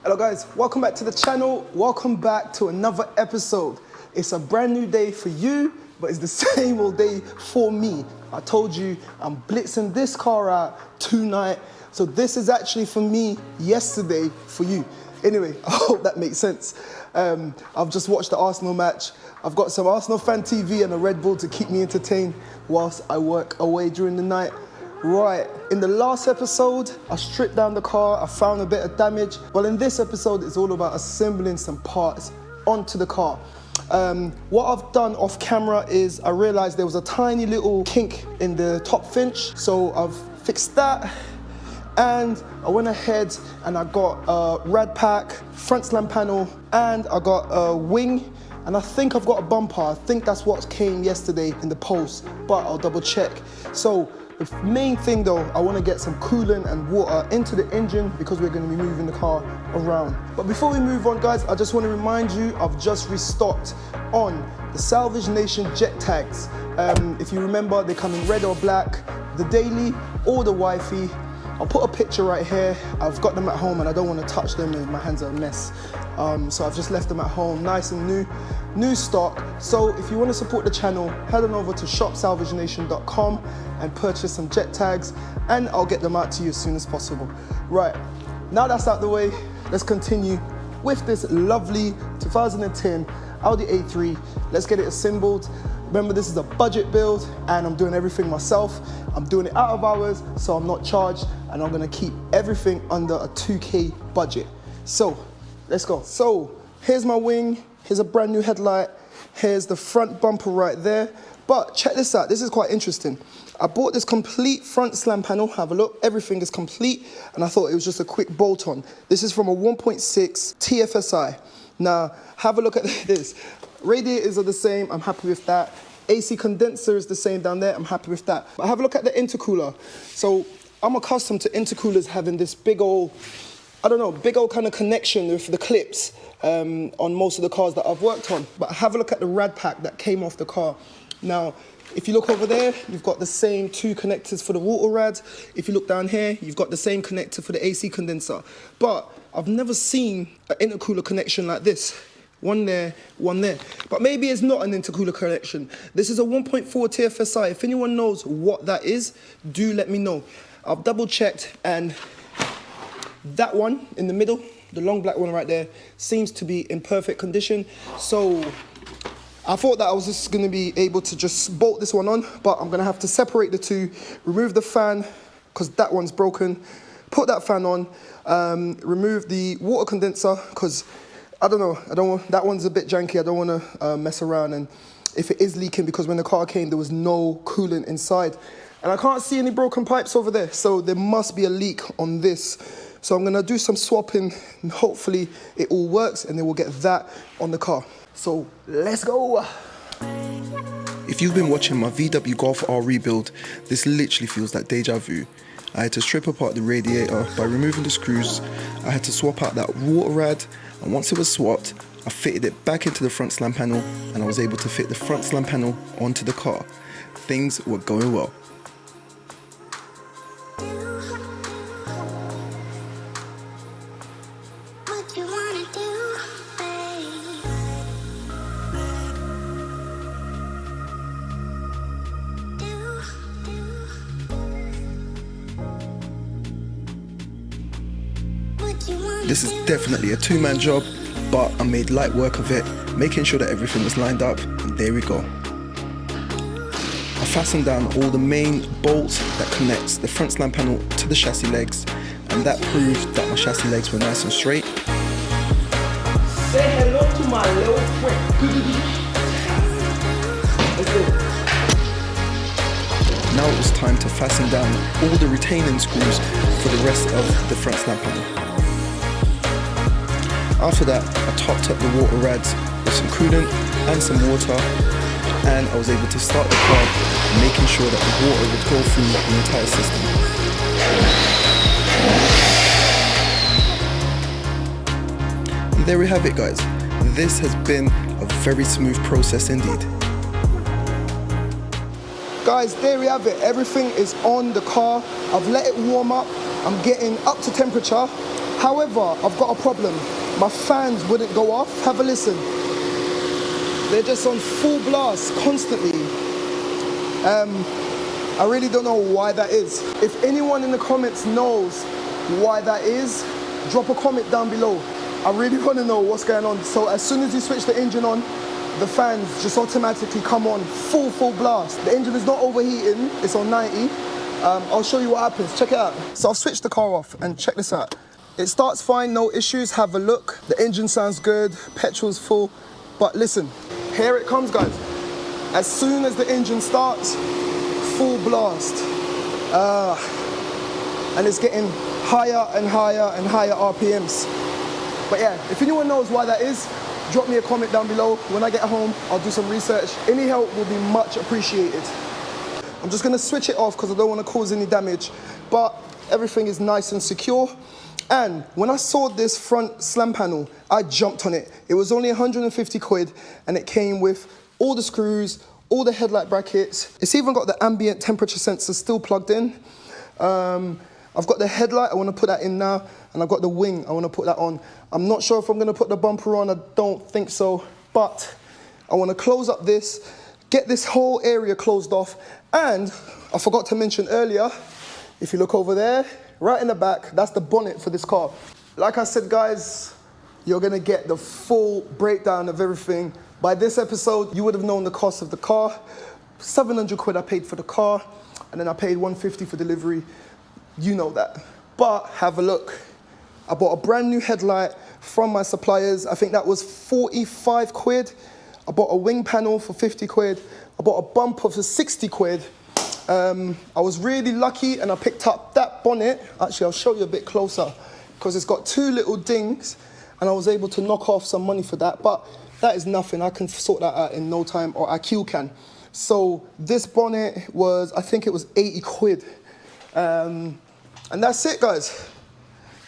Hello guys, welcome back to the channel. Welcome back to another episode. It's a brand new day for you, but it's the same old day for me. I told you I'm blitzing this car out tonight. So this is actually for me yesterday for you. Anyway, I hope that makes sense. I've just watched the Arsenal match. I've got some Arsenal fan TV and a Red Bull to keep me entertained whilst I work away during the night. Right, in the last episode, I stripped down the car, I found a bit of damage. Well, in this episode, it's all about assembling some parts onto the car. What I've done off camera is I realized there was a tiny little kink in the top finch, so I've fixed that. And I went ahead and I got a rad pack, front slam panel, and I got a wing, and I think I've got a bumper. I think that's what came yesterday in the post, but I'll double check. So the main thing though, I want to get some coolant and water into the engine because we're going to be moving the car around. But before we move on guys, I just want to remind you I've just restocked on the Salvage Nation jet tags. If you remember, they come in red or black, the daily or the wifey. I'll put a picture right here. I've got them at home and I don't want to touch them and my hands are a mess. So I've just left them at home, nice and new stock. So if you want to support the channel, head on over to shopsalvagenation.com and purchase some jet tags and I'll get them out to you as soon as possible. Right, now that's out the way, let's continue with this lovely 2010 Audi A3. Let's get it assembled. Remember, this is a budget build and I'm doing everything myself. I'm doing it out of hours, so I'm not charged, and I'm gonna keep everything under a 2K budget. So, let's go. So, here's my wing, here's a brand new headlight, here's the front bumper right there. But check this out, this is quite interesting. I bought this complete front slam panel, have a look, everything is complete, and I thought it was just a quick bolt on. This is from a 1.6 TFSI. Now, have a look at this. Radiators are the same, I'm happy with that. AC condenser is the same down there, I'm happy with that. But have a look at the intercooler. So I'm accustomed to intercoolers having this big old, I don't know, big old kind of connection with the clips on most of the cars that I've worked on. But have a look at the rad pack that came off the car. Now, if you look over there, you've got the same two connectors for the water rad. If you look down here, you've got the same connector for the AC condenser. But I've never seen an intercooler connection like this. One there, one there. But maybe it's not an intercooler connection. This is a 1.4 TFSI. If anyone knows what that is, do let me know. I've double checked and that one in the middle, the long black one right there, seems to be in perfect condition. So I thought that I was just gonna be able to just bolt this one on, but I'm gonna have to separate the two, remove the fan, because that one's broken, put that fan on, remove the water condenser, because I don't know, that one's a bit janky, I don't want to mess around, and if it is leaking, because when the car came there was no coolant inside, and I can't see any broken pipes over there, so there must be a leak on this. So I'm going to do some swapping and hopefully it all works and then we'll get that on the car. So let's go. If you've been watching my VW Golf R rebuild, this literally feels like deja vu. I had to strip apart the radiator by removing the screws. I had to swap out that water rad, and once it was swapped, I fitted it back into the front slam panel and I was able to fit the front slam panel onto the car. Things were going well. This is definitely a two-man job, but I made light work of it, making sure that everything was lined up, and there we go. I fastened down all the main bolts that connects the front slam panel to the chassis legs, and that proved that my chassis legs were nice and straight. Say hello to my little friend. Let's go. Now it was time to fasten down all the retaining screws for the rest of the front slam panel. After that, I topped up the water rads with some coolant and some water, and I was able to start the car, making sure that the water would go through the entire system. And there we have it, guys. This has been a very smooth process indeed. Guys, there we have it. Everything is on the car. I've let it warm up. I'm getting up to temperature. However, I've got a problem. My fans wouldn't go off. Have a listen. They're just on full blast constantly. I really don't know why that is. If anyone in the comments knows why that is, drop a comment down below. I really want to know what's going on. So as soon as you switch the engine on, the fans just automatically come on full blast. The engine is not overheating, it's on 90. I'll show you what happens, check it out. So I've switched the car off and check this out. It starts fine, no issues, have a look. The engine sounds good, petrol's full. But listen, here it comes, guys. As soon as the engine starts, full blast. And it's getting higher and higher and higher RPMs. But yeah, if anyone knows why that is, drop me a comment down below. When I get home, I'll do some research. Any help will be much appreciated. I'm just gonna switch it off because I don't want to cause any damage, but everything is nice and secure. And when I saw this front slam panel, I jumped on it. It was only 150 quid and it came with all the screws, all the headlight brackets. It's even got the ambient temperature sensor still plugged in. I've got the headlight, I want to put that in now, and I've got the wing, I want to put that on. I'm not sure if I'm going to put the bumper on, I don't think so, but I want to close up this, get this whole area closed off, and I forgot to mention earlier, if you look over there, right in the back, that's the bonnet for this car. Like I said, guys, you're going to get the full breakdown of everything. By this episode, you would have known the cost of the car. 700 quid I paid for the car, and then I paid 150 for delivery. You know that. But have a look. I bought a brand new headlight from my suppliers. I think that was 45 quid. I bought a wing panel for 50 quid. I bought a bumper for 60 quid. I was really lucky and I picked up that bonnet. Actually, I'll show you a bit closer because it's got two little dings and I was able to knock off some money for that. But that is nothing. I can sort that out in no time, or IQ can. So this bonnet was, I think it was 80 quid. And that's it, guys.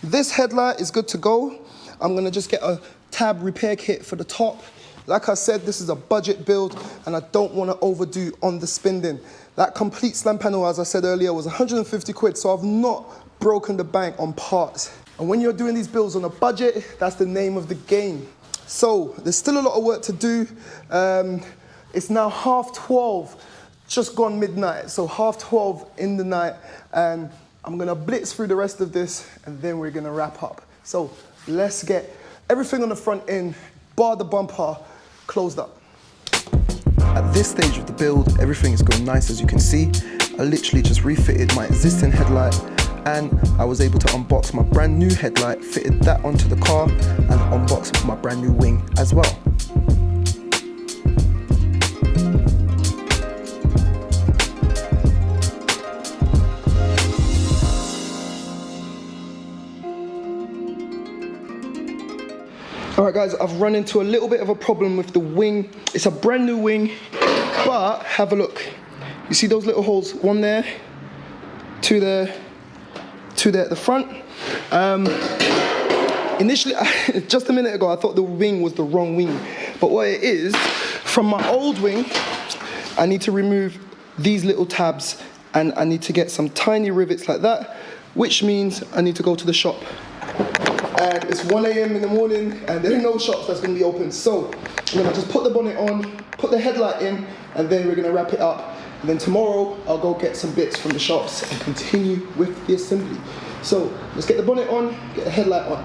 This headlight is good to go. I'm gonna just get a tab repair kit for the top. Like I said, this is a budget build and I don't wanna overdo on the spending. That complete slam panel, as I said earlier, was 150 quid, so I've not broken the bank on parts. And when you're doing these builds on a budget, that's the name of the game. So there's still a lot of work to do. It's now 12:30, just gone midnight, so 12:30 in the night, and I'm gonna blitz through the rest of this and then we're gonna wrap up. So let's get everything on the front end, bar the bumper, closed up. At this stage of the build, everything is going nice, as you can see. I literally just refitted my existing headlight and I was able to unbox my brand new headlight, fitted that onto the car and unboxed my brand new wing as well. All right, guys, I've run into a little bit of a problem with the wing. It's a brand new wing, but have a look. You see those little holes? One there, two there at the front. Initially, just a minute ago, I thought the wing was the wrong wing. But what it is, from my old wing, I need to remove these little tabs and I need to get some tiny rivets like that, which means I need to go to the shop. And it's 1 AM in the morning and there are no shops that's going to be open. So I'm going to just put the bonnet on, put the headlight in, and then we're going to wrap it up. And then tomorrow I'll go get some bits from the shops and continue with the assembly. So let's get the bonnet on, get the headlight on.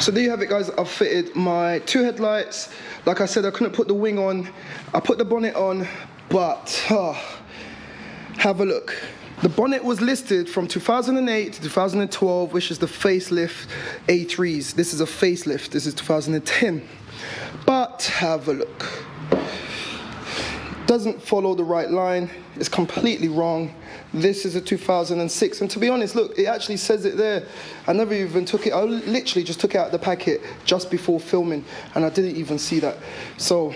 So there you have it, guys. I've fitted my two headlights. Like I said, I couldn't put the wing on. I put the bonnet on, but have a look. The bonnet was listed from 2008 to 2012, which is the facelift A3s. This is a facelift. This is 2010. But have a look. Doesn't follow the right line. It's completely wrong. This is a 2006, and to be honest, look, it actually says it there. I never even took it, I literally just took it out of the packet just before filming, and I didn't even see that. So,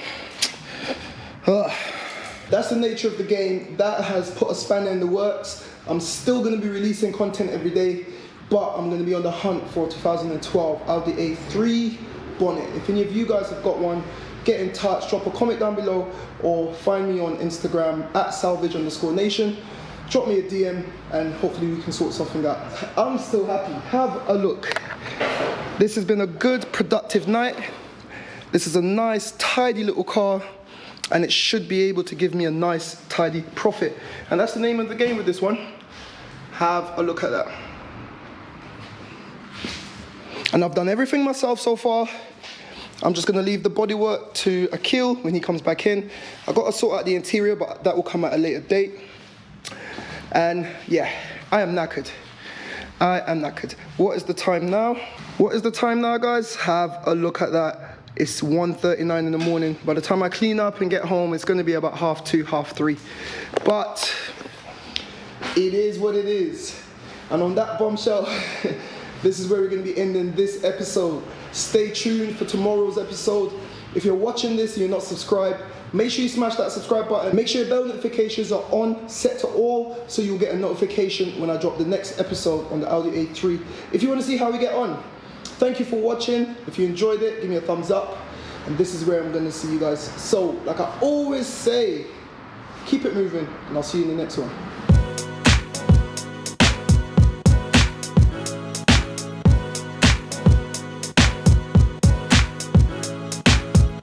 that's the nature of the game. That has put a spanner in the works. I'm still gonna be releasing content every day, but I'm gonna be on the hunt for 2012 Audi A3 Bonnet. If any of you guys have got one, get in touch, drop a comment down below, or find me on Instagram at @salvage_nation. Drop me a DM and hopefully we can sort something out. I'm still happy. Have a look. This has been a good, productive night. This is a nice, tidy little car, and it should be able to give me a nice, tidy profit. And that's the name of the game with this one. Have a look at that. And I've done everything myself so far. I'm just gonna leave the bodywork to Akil when he comes back in. I've got to sort out the interior, but that will come at a later date. And yeah, I am knackered. I am knackered. What is the time now? What is the time now, guys? Have a look at that. It's 1:39 in the morning. By the time I clean up and get home, it's gonna be about 2:30, 3:30. But it is what it is. And on that bombshell, this is where we're gonna be ending this episode. Stay tuned for tomorrow's episode. If you're watching this and you're not subscribed, make sure you smash that subscribe button. Make sure your bell notifications are on, set to all, so you'll get a notification when I drop the next episode on the Audi A3. If you wanna see how we get on, thank you for watching. If you enjoyed it, give me a thumbs up. And this is where I'm gonna see you guys. So, like I always say, keep it moving, and I'll see you in the next one.